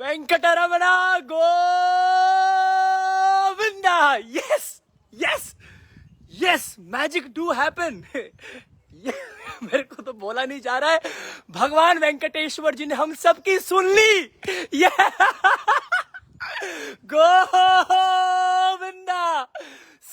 Venkataramana Govinda. Yes yes yes, magic do happen. मेरे को तो बोला नहीं जा रहा है, भगवान वेंकटेश्वर जी ने हम सबकी सुन ली। गोविंदा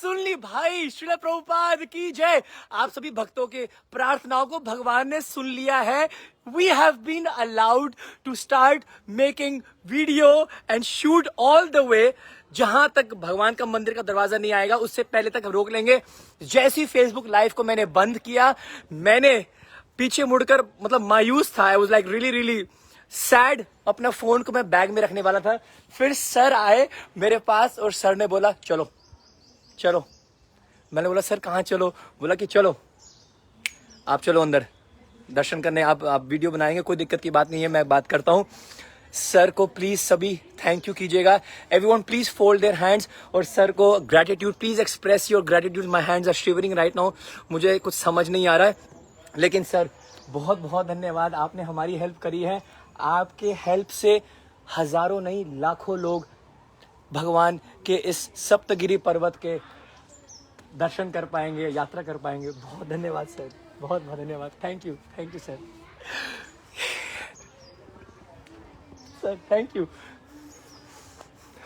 सुन ली भाई। श्रील प्रभुपाद की जय। आप सभी भक्तों के प्रार्थनाओं को भगवान ने सुन लिया है। We have been allowed to start making video and shoot all the way. जहां तक भगवान का मंदिर का दरवाजा नहीं आएगा उससे पहले तक हम रोक लेंगे। जैसी फेसबुक लाइव को मैंने बंद किया, मैंने पीछे मुड़कर मतलब मायूस था। I was like really sad. अपना फोन को मैं बैग में रखने वाला था, फिर सर आए मेरे पास और सर ने बोला चलो चलो। मैंने बोला सर कहाँ चलो? बोला कि चलो आप चलो अंदर दर्शन करने। आप वीडियो बनाएंगे, कोई दिक्कत की बात नहीं है, मैं बात करता हूँ। सर को प्लीज सभी थैंक यू कीजिएगा। Everyone please fold their hands और सर को gratitude please express your gratitude. My hands are shivering right now. मुझे कुछ समझ नहीं आ रहा है, लेकिन सर बहुत बहुत धन्यवाद। आपने हमारी हेल्प करी है। आपके हेल्प से हजारों नहीं लाखों लोग भगवान के इस सप्तगिरी पर्वत के दर्शन कर पाएंगे, यात्रा कर पाएंगे। बहुत धन्यवाद सर, बहुत बहुत धन्यवाद। Thank you sir. Sir thank you.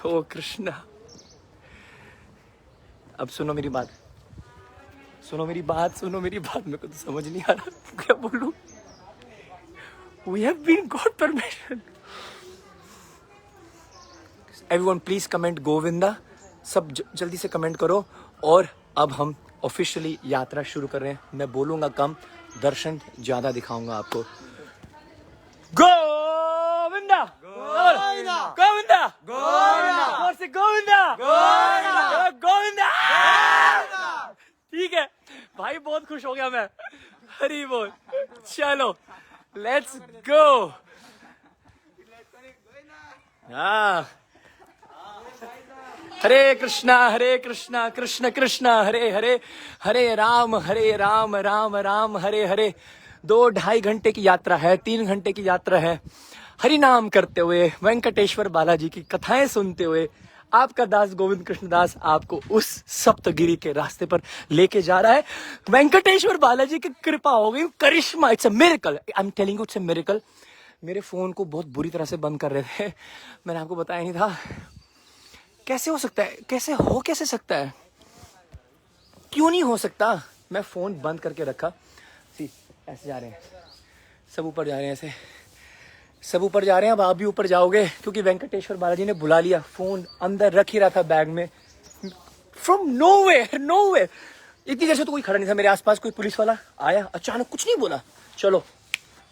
Oh Krishna, अब सुनो मेरी बात, सुनो मेरी बात, सुनो मेरी बात। मेरे को तो समझ नहीं आ रहा क्या बोलूं। We have been got permission. Everyone please comment Govinda. सब जल्दी से कमेंट करो। और अब हम ऑफिशियली यात्रा शुरू कर रहे हैं। मैं बोलूंगा कम, दर्शन ज्यादा दिखाऊंगा आपको। गोविंदा गोविंदा गोविंदा गोविंदा गोविंदा गोविंदा गोविंदा। ठीक है भाई, बहुत खुश हो गया मैं। हरी बोल। चलो लेट्स गो। हाँ, हरे कृष्णा कृष्ण कृष्ण हरे हरे, हरे राम राम राम हरे हरे। 2-2.5 घंटे की यात्रा है, 3 घंटे की यात्रा है। हरि नाम करते हुए, वेंकटेश्वर बालाजी की कथाएं सुनते हुए आपका दास गोविंद कृष्ण दास आपको उस सप्तगिरी के रास्ते पर लेके जा रहा है। वेंकटेश्वर बालाजी की कृपा हो गई, करिश्मा। It's a miracle, I am telling you, it's a miracle. मेरे फोन को बहुत बुरी तरह से बंद कर रहे थे, मैंने आपको बताया नहीं था। कैसे हो सकता है, कैसे सकता है, क्यों नहीं हो सकता? मैं फोन बंद करके रखा। सी ऐसे जा रहे हैं सब, ऊपर जा रहे हैं, ऐसे सब ऊपर जा रहे हैं। अब आप भी ऊपर जाओगे क्योंकि वेंकटेश्वर बालाजी ने बुला लिया। फोन अंदर रख ही रहा था बैग में, फ्रॉम नोवेयर। इतनी देर से तो कोई खड़ा नहीं था मेरे आसपास। कोई पुलिस वाला आया अचानक, कुछ नहीं बोला। चलो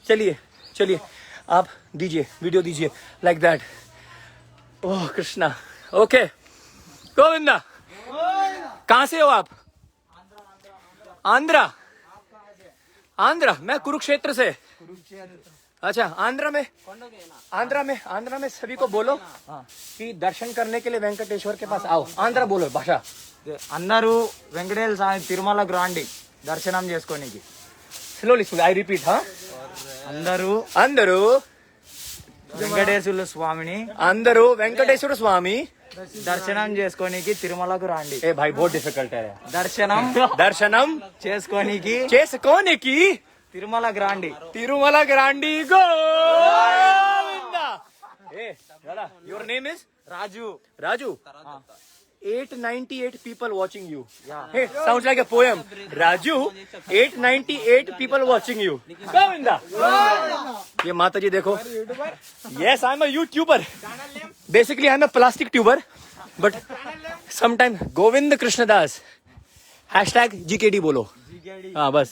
चलिए आप दीजिए वीडियो दीजिए, like that. Oh Krishna. Okay Govinda, कहां से हो आप? आंध्रा। मैं कुरुक्षेत्र से। अच्छा, आंध्रा में सभी को बोलो कि दर्शन करने के लिए वेंकटेश्वर के पास आओ। आंध्रा बोलो भाषा। అందరూ వెంకటేశ్వర స్వామి తిరుమలకు రాండి దర్శనం చేసుకోనికి. Slowly I repeat. అందరూ వెంకటేశ్వర స్వామిని వెంకటేశ్వర స్వామి దర్శనం చేసుకోనికి తిరుమలకు రాండి. ఏ భాई बहुत डिफिकल्ट है। దర్శనం చేసుకోనికి తిరుమలకు రాండి. గోవిందా. ఏ your name is Raju. 898 people watching you. Hey, sounds like a poem. Raju, 898 people watching you. Govinda. ये माता जी देखो. Yes, I'm a YouTuber. Basically, I'm a plastic tuber. But sometimes Govind Krishnadas. #GKD बोलो. हाँ बस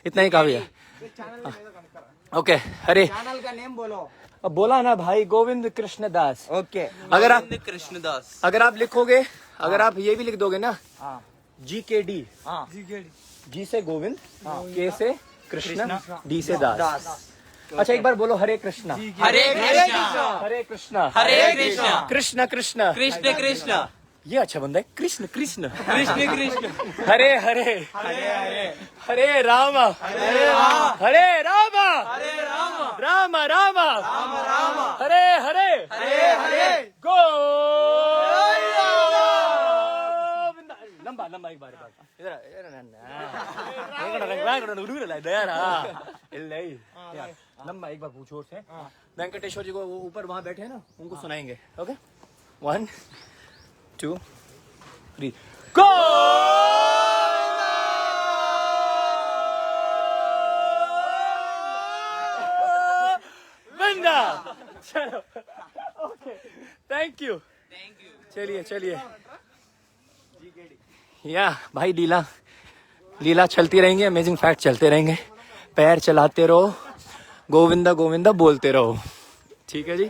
इतना ही काफी है. Okay, अरे चैनल का नेम बोलो. अब बोला ना भाई, गोविंद कृष्णदास. ओके, अगर आप लिखोगे, अगर आप ये भी लिख दोगे ना, GKD. जी से गोविंद, के से कृष्ण, डी से दास. अच्छा एक बार बोलो, हरे कृष्णा कृष्ण कृष्ण. ये अच्छा बंदा है. कृष्ण हरे राम राम हरे हरे इधर नहीं लंबा एक बार पूछो से वेंकटेश्वर जी को वो ऊपर वहां बैठे हैं ना उनको सुनाएंगे ओके 1 2 3 गो विंदा चलो ओके थैंक यू चलिए चलिए या भाई लीला लीला चलती रहेंगी अमेजिंग फैक्ट चलते रहेंगे पैर चलाते रहो गोविंदा गोविंदा बोलते रहो ठीक है जी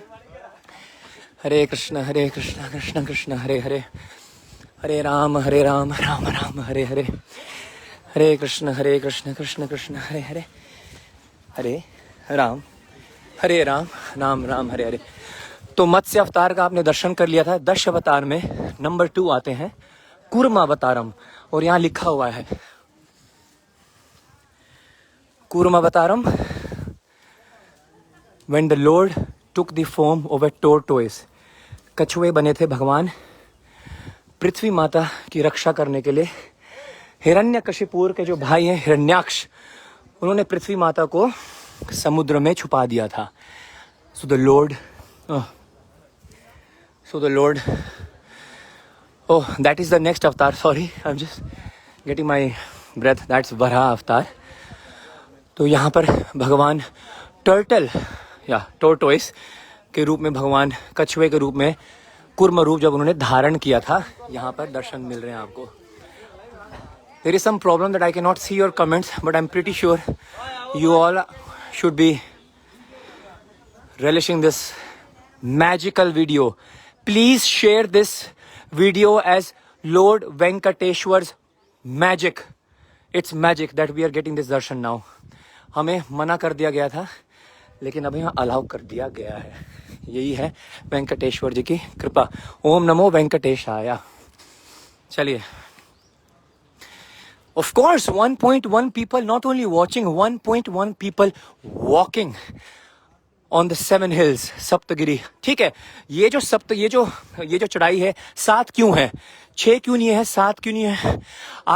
हरे कृष्ण कृष्ण कृष्ण हरे हरे हरे राम राम राम हरे हरे हरे कृष्ण कृष्ण कृष्ण हरे हरे हरे राम राम राम हरे हरे। तो मत्स्य अवतार का आपने दर्शन कर लिया था। 10 अवतार में नंबर 2 आते हैं कूर्म अवतारम और यहाँ लिखा हुआ है कूर्म अवतारम when the Lord took the form of a tortoise कछुए बने थे भगवान पृथ्वी माता की रक्षा करने के लिए। हिरण्यकशिपुर के जो भाई हैं हिरण्याक्ष उन्होंने पृथ्वी माता को समुद्र में छुपा दिया था। So the lord oh that is the next avatar sorry I am just getting my breath that's Varaha avatar. तो यहाँ पर भगवान टर्टल या टोर्टोइस के रूप में भगवान कछुए के रूप में कूर्म रूप जब उन्होंने धारण किया था यहाँ पर दर्शन मिल रहे हैं आपको। There is some problem that I can not see your comments but I am pretty sure you all should be relishing this magical video. Please share this video as Lord Venkateshwar's magic. It's magic that we are getting this darshan now. हमें मना कर दिया गया था लेकिन अभी यहाँ allow कर दिया गया है। यही है वेंकटेश्वर जी की कृपा। ओम नमो वेंकटेशाय। चलिए of course 1.1 people not only watching 1.1 people walking on the 7 hills Saptagiri. ठीक है ये जो चढ़ाई है 7 क्यों है 6 क्यों नहीं है 7 क्यों नहीं है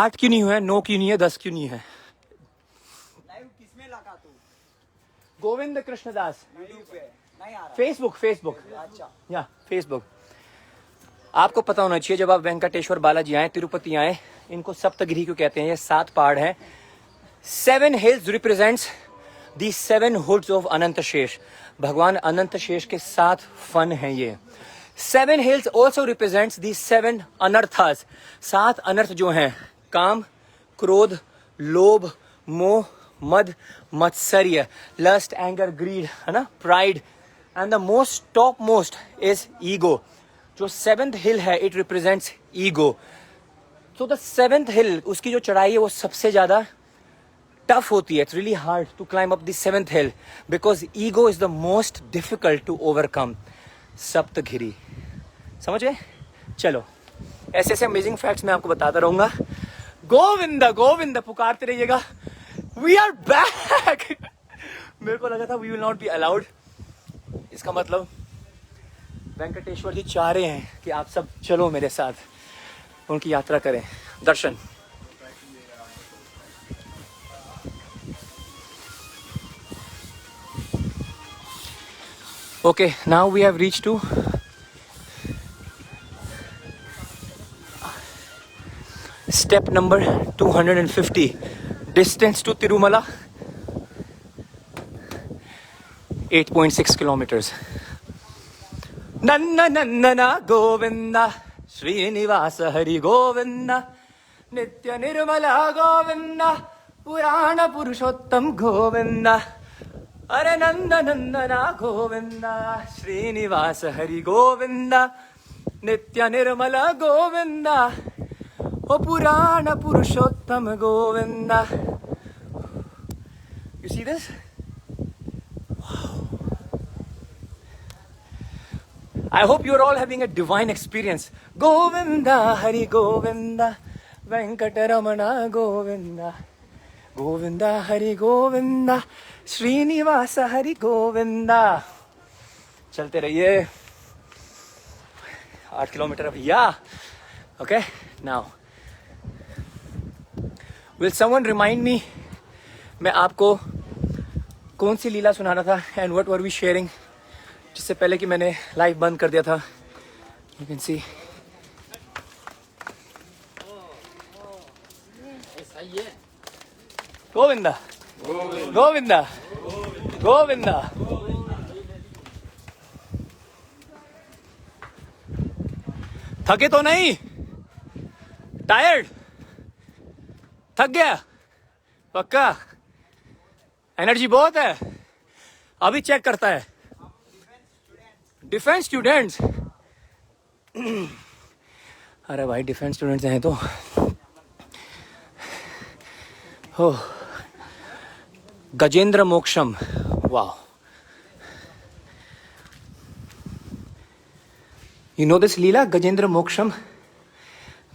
8 क्यों नहीं है 9 क्यों नहीं है 10 क्यों नहीं है। गोविंद कृष्णदास फेसबुक या फेसबुक। आपको पता होना चाहिए जब आप वेंकटेश्वर बालाजी आए तिरुपति आए इनको सप्तगिरी क्यों कहते हैं। ये 7 पहाड़ हैं। 7 hills represents the 7 hoods of अनंत शेष। भगवान अनंत शेष के 7 फन हैं ये। 7 hills also represents the 7 अनर्थास। 7 अनर्थ जो हैं काम क्रोध लोभ मोह मद मत्सर्य लस्ट एंगर ग्रीड है ना pride and the most top most is ego. जो 7th हिल है it represents ego. So the 7th हिल उसकी जो चढ़ाई है वो सबसे ज्यादा टफ होती है। It's really hard to climb up the 7th hill because ego is the most difficult to overcome. Saptagiri समझ गए। चलो ऐसे ऐसे अमेजिंग फैक्ट्स मैं आपको बताता रहूंगा। गोविंदा गोविंदा पुकारते रहिएगा। We are back. मेरे को लगा था we will not be allowed. इसका मतलब वेंकटेश्वर जी चाह रहे हैं कि आप सब चलो मेरे साथ उनकी यात्रा करें दर्शन। Okay, now we have reached to step number 250. Distance to Tirumala 8.6 kilometers. Nanna Nandana Govinda Srinivasa Hari Govinda Nitya Nirmala Govinda Purana Purushottam Govinda अरे नंद नंदना गोविंदा श्रीनिवास हरि गोविंदा नित्य निर्मला गोविंदा ओ पुराण पुरुषोत्तम Govinda. You see this? Wow. I hope you are all having a divine experience. Govinda Hari Govinda Venkateramana Govinda Govinda Hari Govinda Srinivas Hari Govinda. चलते रहिए 8 kilometre अब या Okay, now will someone remind me मैं आपको कौन सी लीला सुनाना था and what were we sharing, जिससे पहले कि मैंने लाइव बंद कर दिया था. You can see Govinda Govinda Govinda. थके तो नहीं? टायर्ड? थक गया? पक्का? एनर्जी बहुत है. अभी चेक करता है. Defence students. अरे भाई डिफेंस स्टूडेंट्स हैं तो हो. गजेंद्र मोक्षम. वाह. You know this लीला गजेंद्र मोक्षम?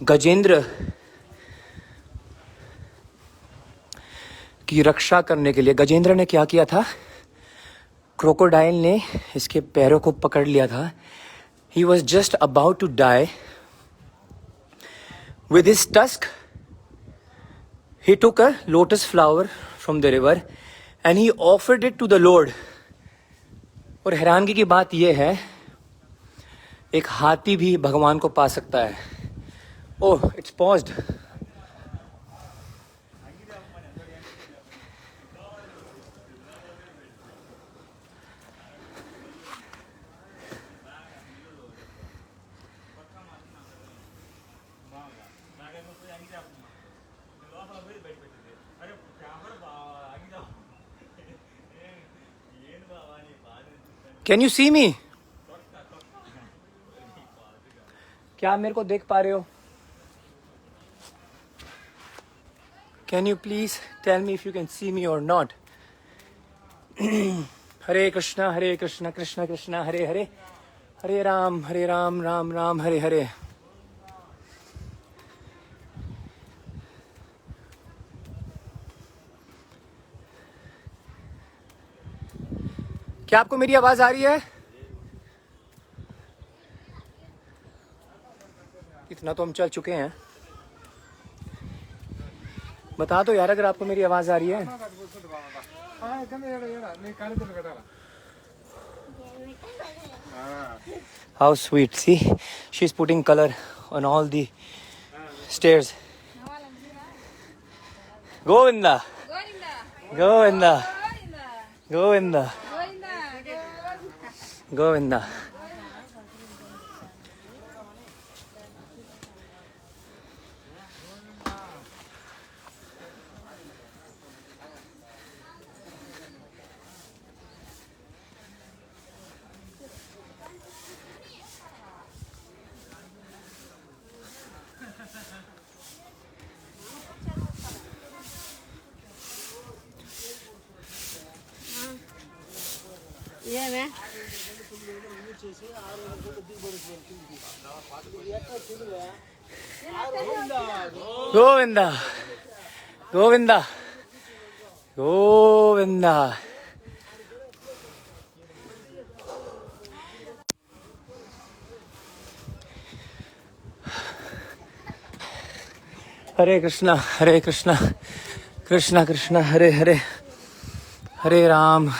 गजेंद्र की रक्षा करने के लिए गजेंद्र ने क्या किया था? क्रोकोडाइल ने इसके पैरों को पकड़ लिया था. He was just about to die. With his tusk, he took a lotus flower from the river and he offered it to the Lord. और हैरानगी की बात यह है, एक हाथी भी भगवान को पा सकता है. Oh, it's paused. Can you see me? क्या आप मेरे को देख पा रहे हो? Can you please tell me if you can see me or not. Hare Krishna Krishna Krishna Hare Hare, Hare Ram Ram Ram Hare Hare. क्या आपको मेरी आवाज आ रही है? इतना तो हम चल चुके हैं. बता दो यार अगर आपको मेरी आवाज आ रही है. How sweet. See, she's putting color on all the stairs. Govinda. Govinda. Govinda. Govinda. Yeah, Govinda. Govinda. Govinda. Hare Krishna, Krishna Krishna, Hare Hare, Hare Ram,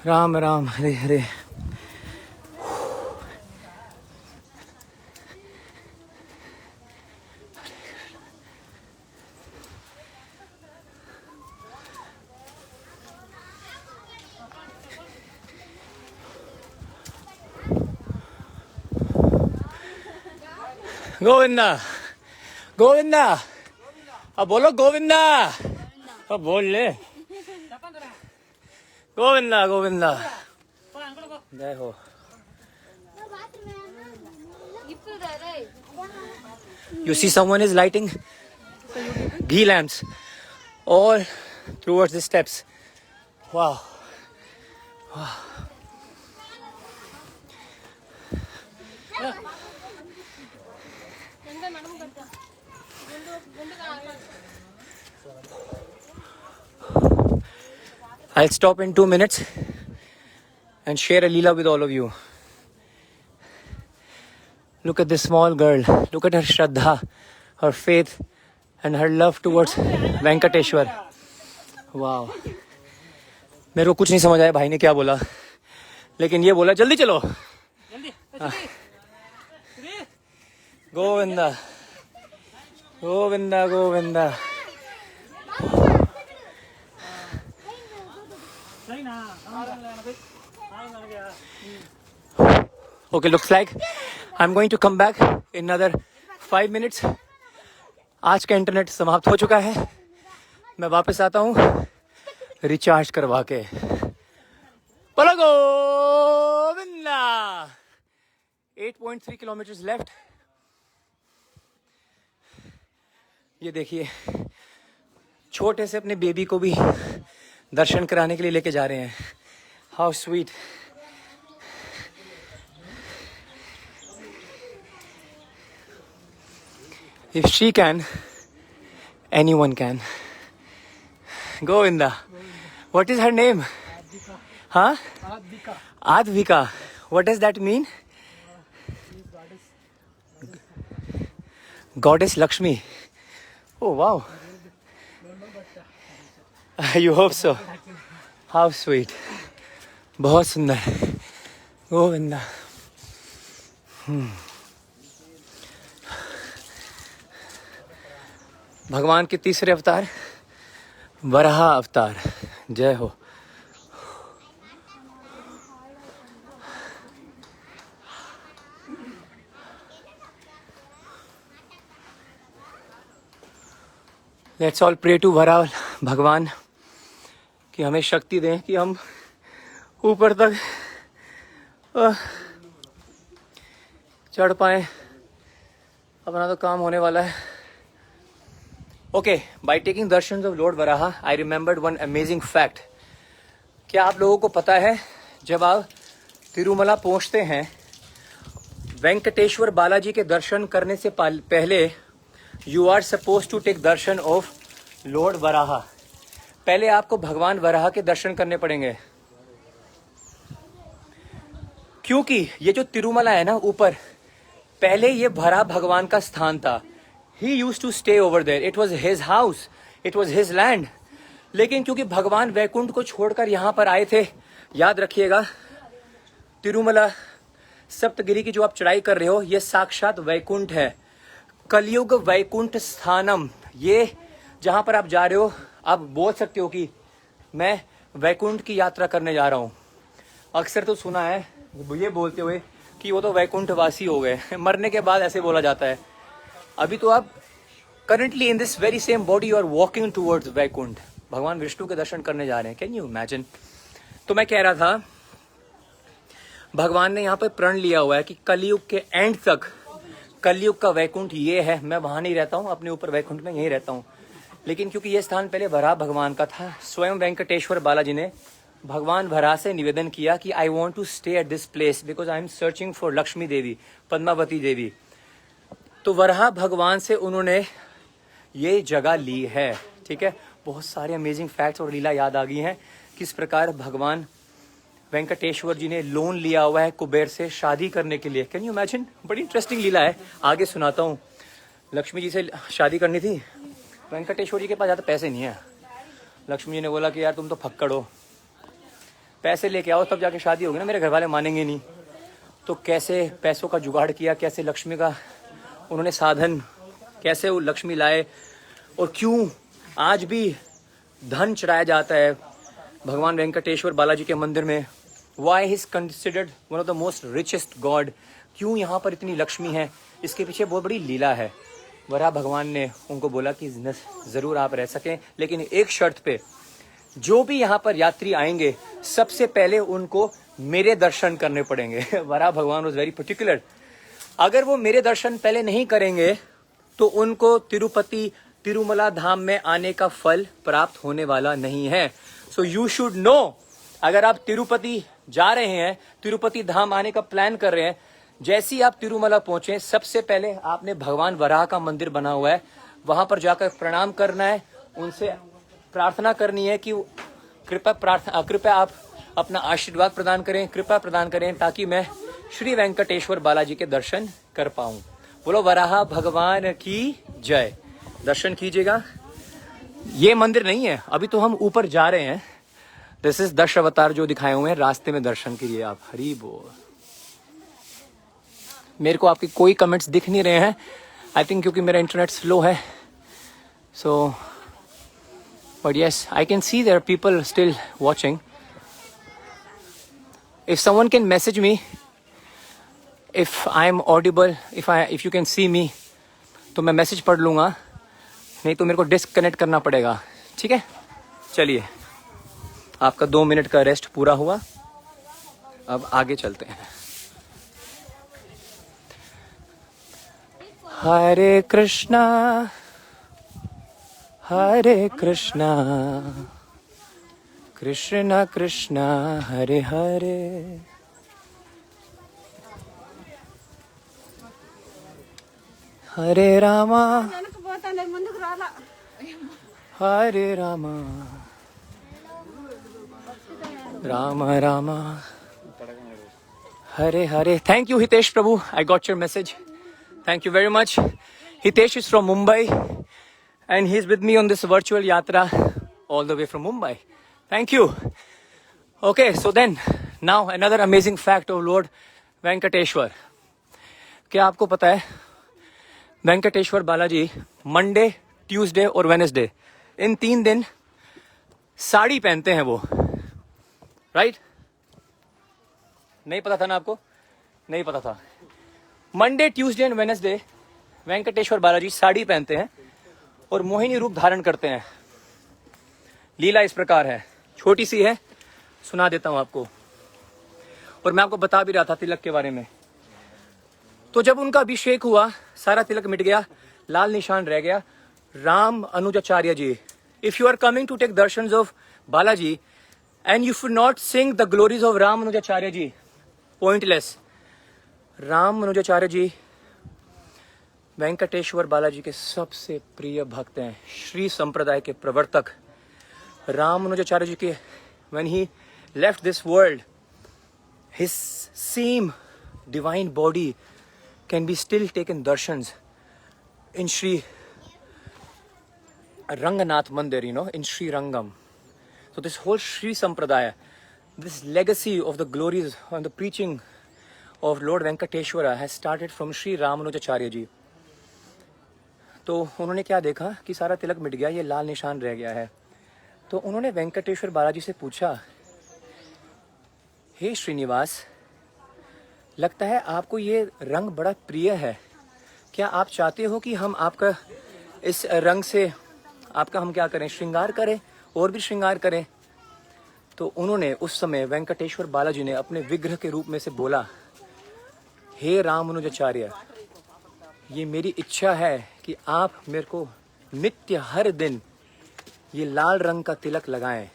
Ram Ram, Hare Hare. Govinda. Govinda. अब बोलो गोविंदा. अब बोल ले. गोविंदा गोविंदा. जय हो. You see someone is lighting ghee lamps all towards the steps. Wow. Wow. I'll stop in 2 minutes and share a leela with all of you. Look at this small girl. Look at her Shraddha, her faith, and her love towards Venkateshwar. वाह, मेरे को कुछ नहीं समझ आया भाई ने क्या बोला, लेकिन ये बोला जल्दी चलो, Govinda Govinda Govinda. Okay, looks like I'm going to come back in another 5 minutes. आज का इंटरनेट समाप्त हो चुका है, मैं वापस आता हूँ रिचार्ज करवा के। बोलो गोविंदा। 8.3 kilometres left. ये देखिए, छोटे से अपने बेबी को भी दर्शन कराने के लिए लेके जा रहे हैं। How sweet. If she can, anyone can. Govinda. What is her name? Huh? Advika. What does that mean? Goddess Lakshmi. Oh wow. You hope so. How sweet. बहुत सुंदर। गोविंदा। भगवान के तीसरे अवतार वराह अवतार। जय हो। Let's all pray to Varaha भगवान कि हमें शक्ति दें कि हम ऊपर तक चढ़ पाए। अपना तो काम होने वाला है। Okay, by taking darshan of Lord Varaha, I remembered one amazing fact. क्या आप लोगों को पता है, जब आप तिरुमला पहुंचते हैं, वेंकटेश्वर बालाजी के दर्शन करने से पहले you are supposed to take darshan of Lord Varaha. पहले आपको भगवान वराह के दर्शन करने पड़ेंगे, क्योंकि ये जो तिरुमला है ना ऊपर, पहले ये वराह भगवान का स्थान था। He used to stay over there. It was his house. It was his land. लेकिन क्योंकि भगवान वैकुंठ को छोड़कर यहाँ पर आए थे, याद रखिएगा, तिरुमला सप्तगिरी की जो आप चढ़ाई कर रहे हो, ये साक्षात वैकुंठ है। कलयुग वैकुंठ स्थानम। ये जहाँ पर आप जा रहे हो, आप बोल सकते हो कि मैं वैकुंठ की यात्रा करने जा रहा हूँ। अक्सर तो सुना है ये बोलते हुए कि वो तो वैकुंठवासी हो गए। मरने के बाद ऐसे बोला जाता है। अभी तो आप currently in this very same body you are walking towards Vaikuntha. भगवान विष्णु के दर्शन करने जा रहे हैं। Can you imagine. तो मैं कह रहा था, भगवान ने यहाँ पर प्रण लिया हुआ है कि कलयुग के एंड तक, कलयुग का वैकुंठ ये है। मैं वहां नहीं रहता हूँ, अपने ऊपर वैकुंठ में यहीं रहता हूँ, लेकिन क्योंकि ये स्थान पहले वराह भगवान का था, स्वयं वेंकटेश्वर बालाजी ने भगवान वराह से निवेदन किया कि I want to stay at this place because I am searching for Lakshmi Devi, Padmavati Devi. तो वराह भगवान से उन्होंने ये जगह ली है। ठीक है, बहुत सारे अमेजिंग फैक्ट्स और लीला याद आ गई हैं, किस प्रकार भगवान वेंकटेश्वर जी ने लोन लिया हुआ है कुबेर से शादी करने के लिए। Can you imagine. बड़ी इंटरेस्टिंग लीला है, आगे सुनाता हूँ। लक्ष्मी जी से शादी करनी थी, वेंकटेश्वर जी के पास ज़्यादा पैसे नहीं है। लक्ष्मी जी ने बोला कि यार तुम तो फक्कड़ हो, पैसे लेके आओ तब जाके शादी होगी ना, मेरे घर वाले मानेंगे नहीं। तो कैसे पैसों का जुगाड़ किया, कैसे लक्ष्मी का उन्होंने साधन, कैसे वो लक्ष्मी लाए, और क्यों आज भी धन चढ़ाया जाता है भगवान वेंकटेश्वर बालाजी के मंदिर में। Why is considered one of the most richest God. क्यों यहाँ पर इतनी लक्ष्मी है, इसके पीछे बहुत बड़ी लीला है। वराह भगवान ने उनको बोला कि जरूर आप रह सकें, लेकिन एक शर्त पे, जो भी यहाँ पर यात्री आएंगे सबसे पहले उनको मेरे दर्शन करने पड़ेंगे। वराह भगवान वॉज वेरी पर्टिकुलर। अगर वो मेरे दर्शन पहले नहीं करेंगे तो उनको तिरुपति तिरुमला धाम में आने का फल प्राप्त होने वाला नहीं है। सो यू शुड नो, अगर आप तिरुपति जा रहे हैं, तिरुपति धाम आने का प्लान कर रहे हैं, जैसे ही आप तिरुमला पहुंचे, सबसे पहले आपने भगवान वराह का मंदिर बना हुआ है, वहां पर जाकर प्रणाम करना है, उनसे प्रार्थना करनी है कि कृपया आप अपना आशीर्वाद प्रदान करें, कृपा प्रदान करें, ताकि मैं श्री वेंकटेश्वर बालाजी के दर्शन कर पाऊं। बोलो वराह भगवान की जय। दर्शन कीजिएगा। ये मंदिर नहीं है, अभी तो हम ऊपर जा रहे हैं। दिस इज 10 अवतार जो दिखाए हुए हैं, रास्ते में दर्शन कीजिए आप। हरी बोल। मेरे को आपके कोई कमेंट्स दिख नहीं रहे हैं, आई थिंक क्योंकि मेरा इंटरनेट स्लो है। So but yes, I can see there are people still watching. If someone can message me if I am audible, if you can see me, तो मैं मैसेज पढ़ लूंगा, नहीं तो मेरे को डिस्कनेक्ट करना पड़ेगा। ठीक है, चलिए, आपका 2 मिनट का रेस्ट पूरा हुआ, अब आगे चलते हैं। Hare Krishna Krishna Krishna Hare Hare, Hare Rama Hare Rama Ram Rama Hare Hare. Thank you Hitesh Prabhu, I got your message, thank you very much. Hitesh is from Mumbai and he is with me on this virtual yatra all the way from Mumbai. Thank you. Okay, so then now another amazing fact of Lord Venkateshwar. क्या आपको पता है Venkateshwara Balaji Monday, Tuesday और Wednesday, इन 3 दिन साड़ी पहनते हैं वो, right? नहीं पता था ना आपको? नहीं पता था। Monday, Tuesday and Wednesday Venkateshwara Balaji sari पहनते हैं और मोहिनी रूप धारण करते हैं। लीला इस प्रकार है, छोटी सी है, सुना देता हूं आपको। और मैं आपको बता भी रहा था तिलक के बारे में। तो जब उनका अभिषेक हुआ, सारा तिलक मिट गया, लाल निशान रह गया। Ramanujacharya ji, if you are coming to take darshans of Balaji and you should not sing the glories of Ramanujacharya ji, pointless. Ramanujacharya ji Venkateshwara Balaji के सबसे प्रिय भक्त हैं, श्री संप्रदाय के प्रवर्तक। रामानुजाचार्य जी के when he left this world, his same divine body can be still taken darshans in Sri Ranganath Mandir, in Sri Rangam. So this whole Sri Sampradaya, this legacy of the glories and the preaching of Lord Venkateshwara has started from Sri Ramanujacharya ji. तो उन्होंने क्या देखा कि सारा तिलक मिट गया, ये लाल निशान रह गया है। तो उन्होंने वेंकटेश्वर बालाजी से पूछा, हे श्रीनिवास, लगता है आपको ये रंग बड़ा प्रिय है, क्या आप चाहते हो कि हम आपका इस रंग से आपका हम क्या करें, श्रृंगार करें, और भी श्रृंगार करें? तो उन्होंने उस समय वेंकटेश्वर बालाजी ने अपने विग्रह के रूप में से बोला, हे रामानुजाचार्य, ये मेरी इच्छा है कि आप मेरे को नित्य हर दिन ये लाल रंग का तिलक लगाएं।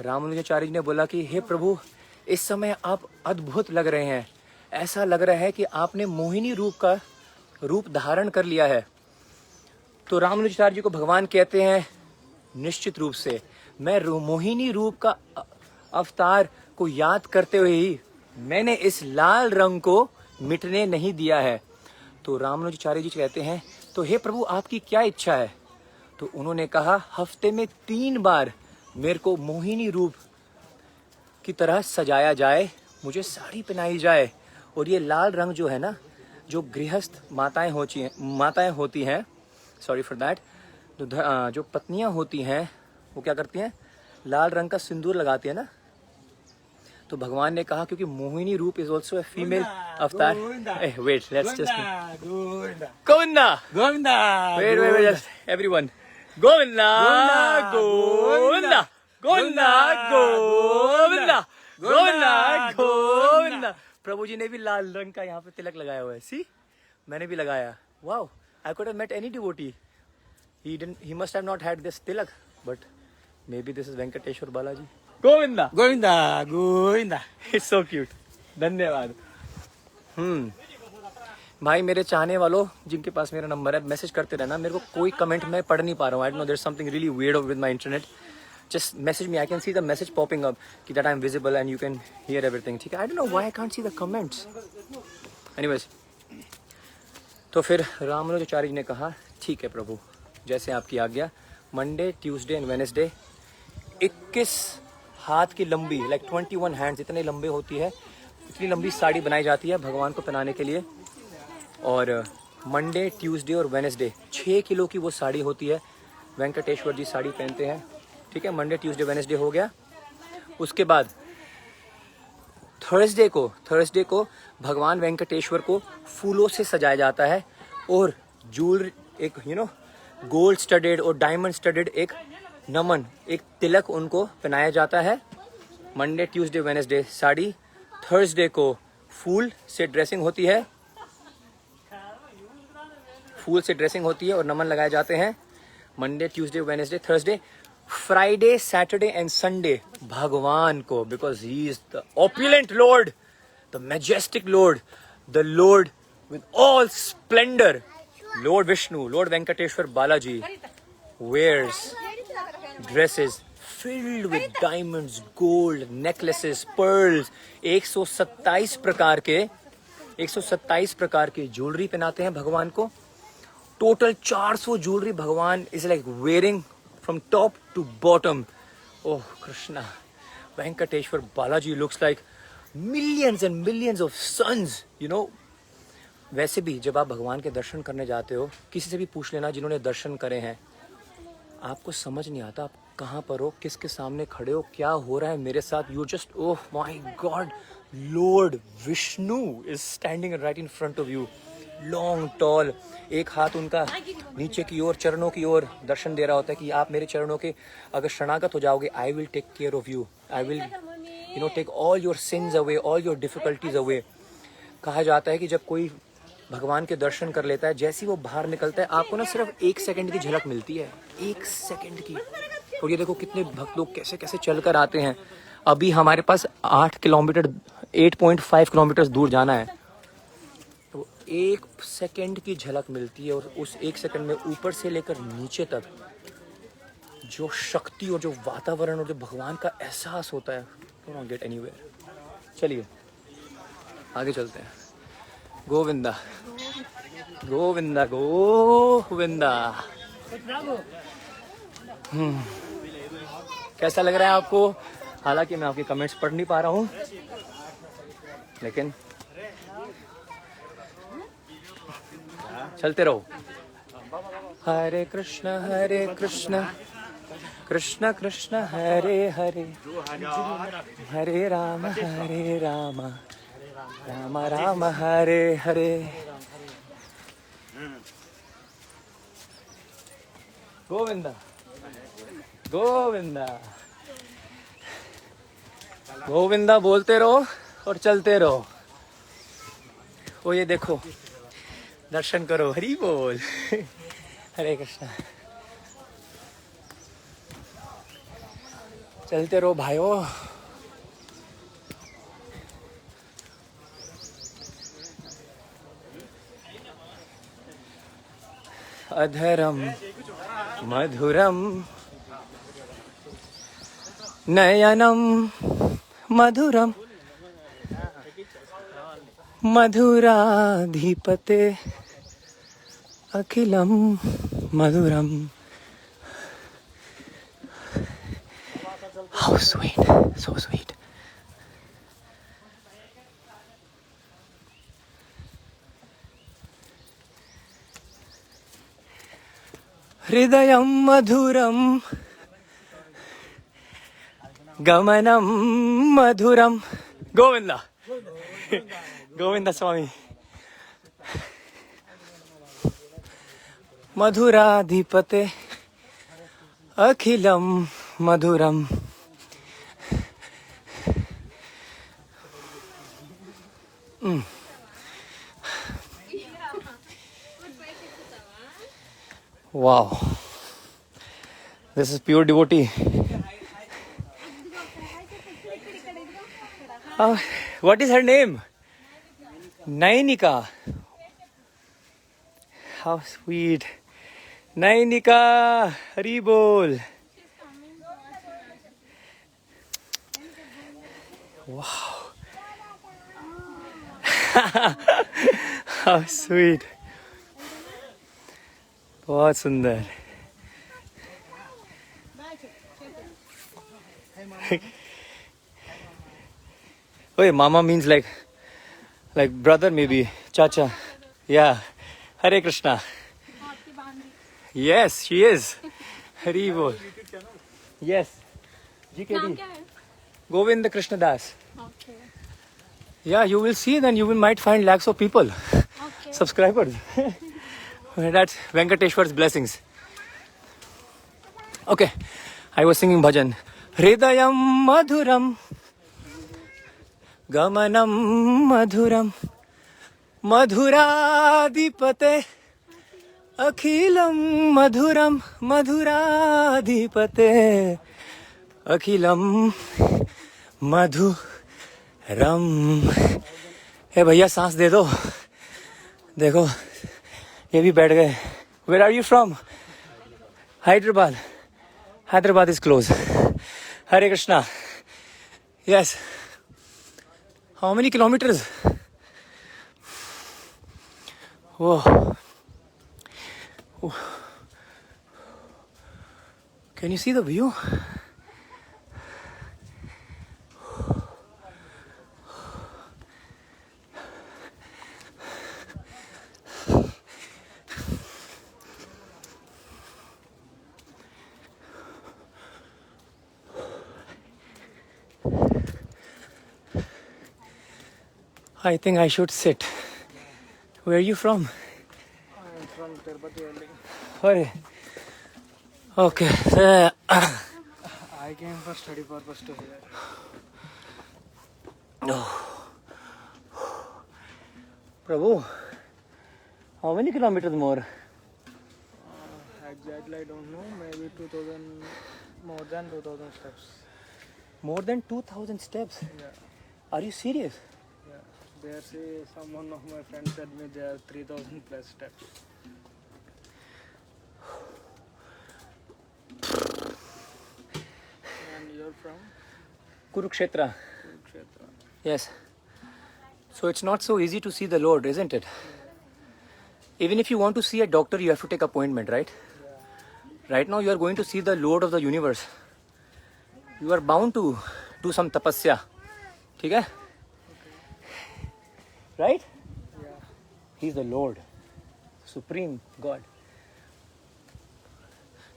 रामानुजाचार्य जी ने बोला कि हे प्रभु, इस समय आप अद्भुत लग रहे हैं, ऐसा लग रहा है कि आपने मोहिनी रूप का रूप धारण कर लिया है। तो रामानुजाचार्य जी को भगवान कहते हैं, निश्चित रूप से मैं मोहिनी रूप का अवतार को याद करते हुए ही मैंने इस लाल रंग को मिटने नहीं दिया है। तो रामानुजाचार्य जी कहते हैं, तो हे प्रभु, आपकी क्या इच्छा है? तो उन्होंने कहा, हफ्ते में 3 बार मेरे को मोहिनी रूप की तरह सजाया जाए, मुझे साड़ी पहनाई जाए, और ये लाल रंग जो है ना, जो गृहस्थ माताएं होती हैं, सॉरी फॉर दैट, जो पत्नियां होती हैं वो क्या करती हैं, लाल रंग का सिंदूर लगाती है ना। तो भगवान ने कहा, क्योंकि Mohini roop is also a female avatar. Wait, let's just Govinda wait just everyone, Govinda Govinda Govinda Govinda Govinda Govinda. प्रभु जी ने भी लाल रंग का यहाँ पे तिलक लगाया हुआ है, सी, मैंने भी लगाया। Wow, I could have met any devotee, he must have not had this tilak, but maybe this is Venkateshwar Balaji. Govinda Govinda Govinda, it's so cute, धन्यवाद। भाई, मेरे चाहने वालों जिनके पास मेरा नंबर है, मैसेज करते रहना। मेरे को कोई कमेंट मैं पढ़ नहीं पा रहा हूँ, I don't know, there is something really weird with my internet. Just message me, I can see the message popping up कि that I am visible and you can hear everything, ठीक है? I don't know why I can't see the comments. Anyways, तो फिर रामानुजाचार्य जी ने कहा, ठीक है प्रभु, जैसे आपकी आज्ञा, मंडे, ट्यूसडे एंड वेडनेसडे 21 हाथ की लंबी, लाइक 21 हैंड्स इतने लंबे होती है, इतनी लंबी साड़ी बनाई जाती है भगवान को पहनाने के लिए। और मंडे, ट्यूसडे और वेडनेसडे 6 किलो की वो साड़ी होती है। वेंकटेश्वर जी साड़ी पहनते हैं। ठीक है, मंडे, ट्यूसडे, वेडनेसडे हो गया। उसके बाद थर्सडे को भगवान वेंकटेश्वर को फूलों से सजाया जाता है और ज्वेलरी, एक गोल्ड स्टडेड और डायमंड स्टडेड एक नमन, एक तिलक उनको पहनाया जाता है। Monday, Tuesday, Wednesday sari. Thursday को फूल से ड्रेसिंग होती है, और नमन लगाए जाते हैं। Monday, Tuesday, Wednesday, Thursday. Friday, Saturday and Sunday भगवान को, because he is the opulent Lord, the majestic Lord, the Lord with all splendour, Lord Vishnu, Lord Venkateshwara Balaji wears dresses filled with diamonds, gold, necklaces, pearls। 127 प्रकार के jewellery पहनाते हैं भगवान को। Total 400 jewellery भगवान is like wearing from top to bottom. Oh Krishna, Venkateshwara Balaji looks like millions and millions of suns, वैसे भी जब आप भगवान के दर्शन करने जाते हो, किसी से भी पूछ लेना जिन्होंने दर्शन करे हैं, आपको समझ नहीं आता आप कहाँ पर हो, किसके सामने खड़े हो, क्या हो रहा है मेरे साथ। You just, oh my God, Lord Vishnu is standing right in front of you, long tall, एक हाथ उनका नीचे की ओर, चरणों की ओर दर्शन दे रहा होता है कि आप मेरे चरणों के अगर शरणागत हो जाओगे, I will take care of you, I will take all your sins away, all your difficulties away. कहा जाता है कि जब कोई भगवान के दर्शन कर लेता है, जैसे ही वो बाहर निकलता है, आपको ना सिर्फ 1 सेकंड की झलक मिलती है, 1 सेकंड की। और ये देखो कितने भक्त लोग कैसे कैसे चल कर आते हैं। अभी हमारे पास 8.5 किलोमीटर दूर जाना है, तो 1 सेकंड की झलक मिलती है। और उस 1 सेकंड में ऊपर से लेकर नीचे तक जो शक्ति और जो वातावरण और जो भगवान का एहसास होता है, डू नॉट गेट एनीवेयर। चलिए आगे चलते हैं। गोविंदा गोविंदा गोविंदा। कैसा लग रहा है आपको? हालांकि मैं आपके कमेंट्स पढ़ नहीं पा रहा हूँ, लेकिन चलते रहो। हरे कृष्ण कृष्ण कृष्ण हरे हरे, हरे राम राम राम हरे हरे। गोविंदा गोविंदा गोविंदा बोलते रहो और चलते रहो। वो ये देखो, दर्शन करो, हरि बोल। हरे कृष्णा। चलते रहो भाइयों। अधरम मधुरम नयनम मधुरम मधुराधिपते अखिलम मधुरम। How sweet, so sweet. हृदयं मधुरं गमनं मधुरं। गोविंदा गोविंदा स्वामी। मधुराधिपते अखिलं मधुरम। Wow, this is pure devotee. What is her name? Nainika. How sweet. Nainika, Hari Bol. Wow. How sweet. बहुत सुंदर। Wait, Mama means like brother maybe, Chacha. Yeah. Hare Krishna. Yes, she is. Hari bol. Yes. GKD. Govind Krishna Das. Okay. Yeah, you will see, then you might find lakhs of people, Okay. subscribers. That's Venkateshwar's blessings. Okay, I was singing bhajan. Hridayam madhuram, gamanam madhuram, madhuradipate, akhilam madhuram, madhuradipate, akhilam madhuram. हे भैया सांस दे दो. देखो ये भी बैठ गए. Where are you from? Hyderabad. Hyderabad is close. Hare Krishna. Yes. How many kilometers? Whoa. Oh. Can you see the view? I think I should sit. Where are you from? I'm from Tirupati only. Hare. Okay. I came for study purpose to here. Prabhu, how many kilometers more? Exactly, I don't know. Maybe 2000, more than 2000 steps. More than 2,000 steps. Yeah, Are you serious? yeah. There, say, someone of my friends said me there are 3000 plus steps. And you're from Kurukshetra. Kurukshetra. Yes. So it's not so easy to see the Lord, isn't it? Even if you want to see a doctor, you have to take appointment, right? Right now you are going to see the Lord of the universe. You are bound to do some tapasya. ठीक है? Right? Yeah. He's the Lord, Supreme God.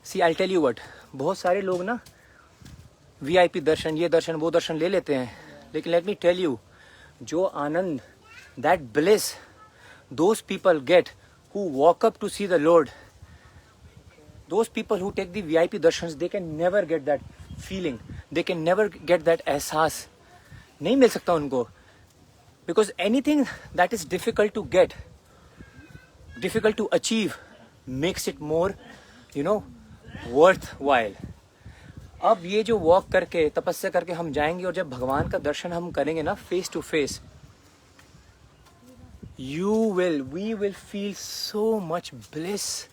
See, I'll tell you what. बहुत सारे लोग ना VIP दर्शन, ये दर्शन, वो दर्शन ले लेते हैं. लेकिन let me tell you, जो आनंद, that bliss, those people get who walk up to see the Lord. Those people who take the VIP darshans, they can never get that feeling. They can never get that एहसास. नहीं मिल सकता उनको. Because anything that is difficult to get, difficult to achieve, makes it more, worthwhile. अब ये जो walk करके, तपस्या करके हम जाएंगे और जब भगवान का दर्शन हम करेंगे ना face to face, we will feel so much bliss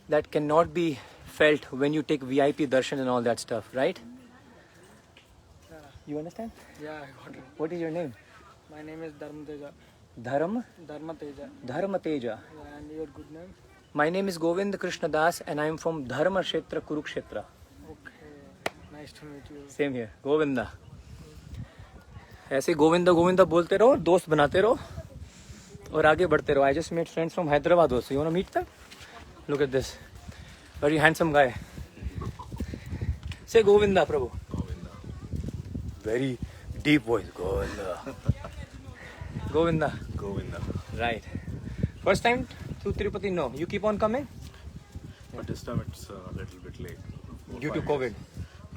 that cannot be felt when you take VIP darshan and all that stuff, right? Yeah. You understand? Yeah, I got it. What is your name? My name is Dharmateja. Dharmateja. Yeah, and your good name? My name is Govind Krishna Das and I am from Dharma Kshetra, Kurukshetra. Okay. Nice to meet you. Same here. Govinda. ऐसे गोविंदा गोविंदा बोलते रहो, दोस्त बनाते रहो और आगे बढ़ते रहो. I just made friends from Hyderabad also. You want to meet them? Look at this. Very handsome guy. Say Govinda, Prabhu. Govinda. Very deep voice. Govinda. Govinda. Govinda. Right. First time to Tirupati? No. You keep on coming? But this time it's a little bit late. Due to 5 COVID. years.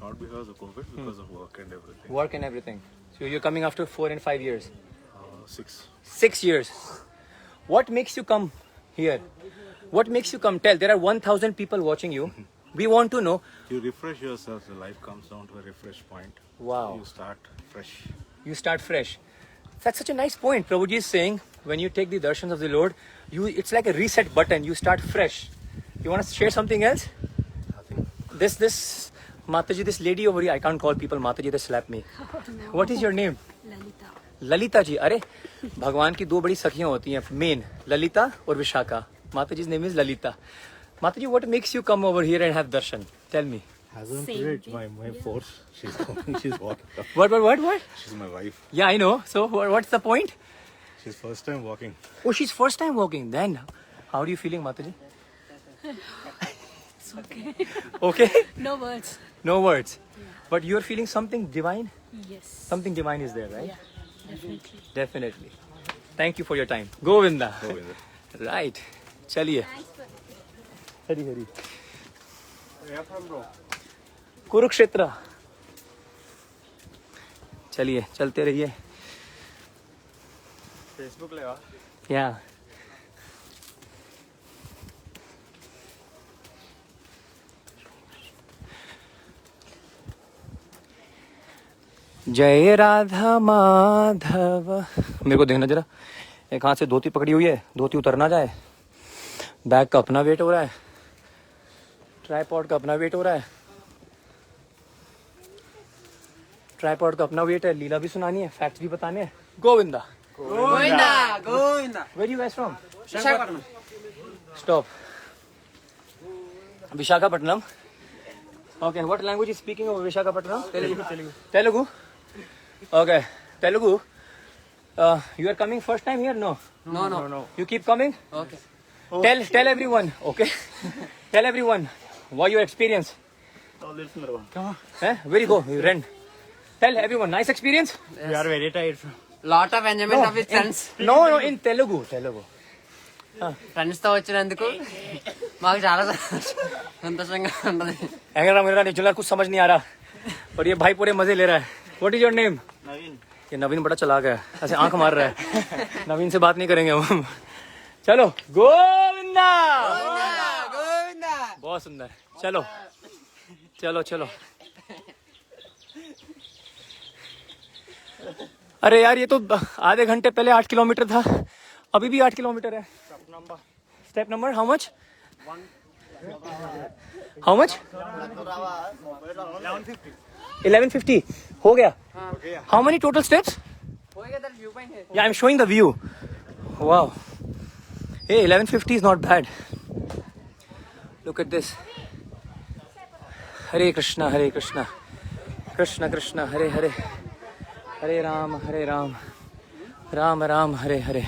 Not because of COVID, because of work and everything. Work and everything. So you're coming after 4 and 5 years. 6. 6 years. What makes you come here? What makes you come? Tell. There are 1,000 people watching you. We want to know. You refresh yourself, the life comes down to a refresh point. Wow. You start fresh. You start fresh. That's such a nice point. Prabhuji is saying when you take the darshans of the Lord, it's like a reset button. You start fresh. You want to share something else? Nothing. This Mataji, this lady over here, I can't call people Mataji, they slap me. What is your name? Lalita. Lalita ji. अरे भगवान की दो बड़ी सखियां होती हैं main, Lalita और Vishakha. Mataji's name is Lalita. Mataji, what makes you come over here and have darshan? Tell me. Hasn't Same put it thing. my force. She's coming. She's walking. Up. What? She's my wife. Yeah, I know. So what's the point? She's first time walking. Oh, she's first time walking. Then, how are you feeling, Mataji? It's okay. Okay. No words. No words. But you're feeling something divine? Yes. Something divine is there, right? Yeah, definitely. Definitely. Thank you for your time. Govinda. Govinda. Right. चलिए. हरी हरी. कुरुक्षेत्र. चलिए चलते रहिए. Facebook लेवा Yeah. जय राधा माधव. मेरे को देखना जरा. एक हाथ से धोती पकड़ी हुई है. धोती उतर ना जाए. बैग का अपना वेट हो रहा है. ट्राइपॉड का अपना वेट हो रहा है. ट्राइपॉड का अपना वेट है. लीला भी सुनानी है. फैक्ट्स भी बताने हैं. Govinda. Govinda Where you guys from? Stop. Visakhapatnam. Okay, what language is speaking of Visakhapatnam? Telugu. Okay, Telugu. You are coming first time here? No. No. You keep coming? Okay. Tell everyone. Okay. Tell everyone what your experience. Where you go? You rent. Tell everyone. Nice experience? We are very tired. Lot of enjoyment with friends No, in Telugu. Friends తో వచ్చినందుకు మాకు చాలా సంతోషంగా ఉన్నది एंगरा मेरा निचला कुछ समझ नहीं आ रहा. और ये भाई पूरे मजे ले रहा है. What is your name? नवीन ये नवीन बड़ा चलाक है. ऐसे आंख मार रहा है. नवीन से बात नहीं करेंगे हम. चलो गोविंदा. बहुत सुंदर. चलो. अरे यार ये तो आधे घंटे पहले 8 किलोमीटर था. अभी भी 8 किलोमीटर है. Step number how much? How much? 1150 हो गया. How many total steps? Yeah, I'm showing the view. Wow. Hey, 1150 is not bad. Look at this. Hare Krishna, Krishna Krishna, Hare Hare, Hare Ram, Ram Ram, Hare Hare.